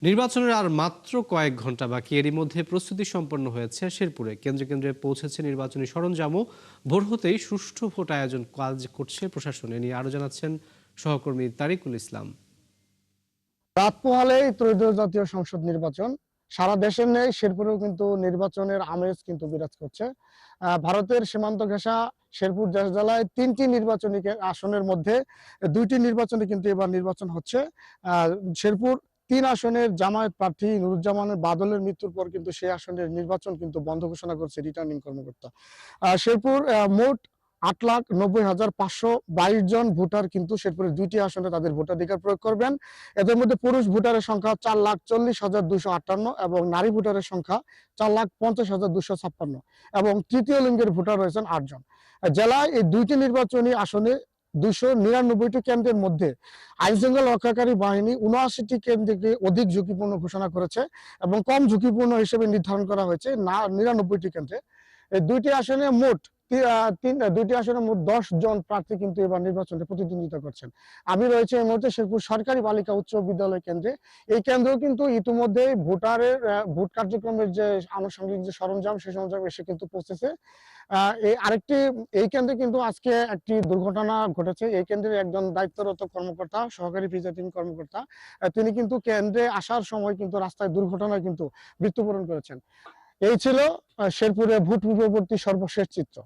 নির্বাচনের আর মাত্র কয়েক ঘন্টা বাকি, এরই মধ্যে প্রস্তুতি সম্পন্ন হয়েছে শেরপুরে। কেন্দ্রে কেন্দ্রে পৌঁছেছে নির্বাচনী সরঞ্জামও। ভোর হতেই সুষ্ঠু ভোট আয়োজন কাজ করছে প্রশাসন। এ নিয়ে আরো জানাচ্ছেন সহকর্মী তারিকুল ইসলাম। রাত পোহালেই ত্রয়োদশ জাতীয় সংসদ নির্বাচন। সারা দেশের নেই, শেরপুরেও কিন্তু নির্বাচনের আমেজ কিন্তু বিরাজ করছে। ভারতের সীমান্ত ঘেঁষা শেরপুর জেলায় ৩টি নির্বাচনী আসনের মধ্যে ২টি নির্বাচনে কিন্তু এবার নির্বাচন হচ্ছে। শেরপুর ৩ আসনের জামায়াত প্রার্থী নুরুজ্জামানের বাদলের মৃত্যুর পর কিন্তু সেই আসনের নির্বাচন কিন্তু বন্ধ ঘোষণা করছে রিটার্নিং কর্মকর্তা। শেরপুর মোট ৮,৯০,৫২২ জন ভোটার কিন্তু শেরপুরের ২টি আসনে তাদের ভোটাধিকার প্রয়োগ করবেন। এদের মধ্যে পুরুষ ভোটারের সংখ্যা ৪,৪০,২৫৮ এবং নারী ভোটারের সংখ্যা ৪,৫০,২৫৬ এবং তৃতীয় লিঙ্গের ভোটার রয়েছেন ৮ জন। জেলায় এই ২টি নির্বাচনী আসনে ২৯৯টি কেন্দ্রের মধ্যে আইনশৃঙ্খলা রক্ষাকারী বাহিনী ৭৯টি কেন্দ্রকে অধিক ঝুঁকিপূর্ণ ঘোষণা করেছে এবং কম ঝুঁকিপূর্ণ হিসেবে নির্ধারণ করা হয়েছে ৯৯টি কেন্দ্রে। এই ২টি আসনে মোট ১০ জন প্রার্থী কিন্তু এবার নির্বাচনে প্রতিদ্বন্দ্বিতা করছেন। আমি রয়েছে এই মুহূর্তে শেরপুর সরকারি বালিকা উচ্চ বিদ্যালয় কেন্দ্রে। এই কেন্দ্র কিন্তু ইতিমধ্যে ভোটারের ভোট কার্যক্রমের যে আনুষঙ্গিক যে সরঞ্জাম, সেই সরঞ্জাম এসে কিন্তু পৌঁছেছে। এই কেন্দ্রে কিন্তু আজকে একটি দুর্ঘটনা ঘটেছে। এই কেন্দ্রের একজন দায়িত্বরত কর্মকর্তা, সহকারী প্রিজাইডিং কর্মকর্তা, তিনি কিন্তু কেন্দ্রে আসার সময় কিন্তু রাস্তায় দুর্ঘটনায় কিন্তু মৃত্যুবরণ করেছেন। এই ছিল শেরপুরে ভোট পূর্ববর্তী সর্বশেষ চিত্র।